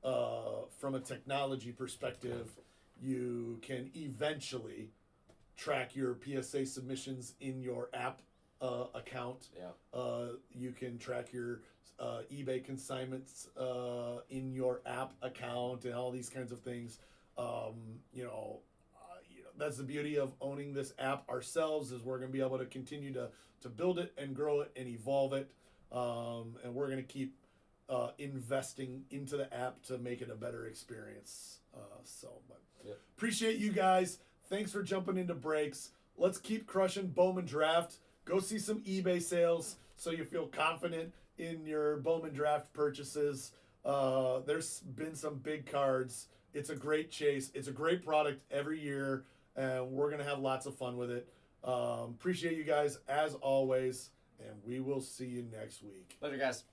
from a technology perspective, you can eventually track your PSA submissions in your app account. Yeah. You can track your eBay consignments in your app account and all these kinds of things. That's the beauty of owning this app ourselves, is we're going to be able to continue to build it and grow it and evolve it. And we're going to keep investing into the app to make it a better experience. Appreciate you guys. Thanks for jumping into breaks. Let's keep crushing Bowman Draft. Go see some eBay sales so you feel confident in your Bowman Draft purchases. There's been some big cards. It's a great chase. It's a great product every year, and we're going to have lots of fun with it. Appreciate you guys as always, and we will see you next week. Later, guys.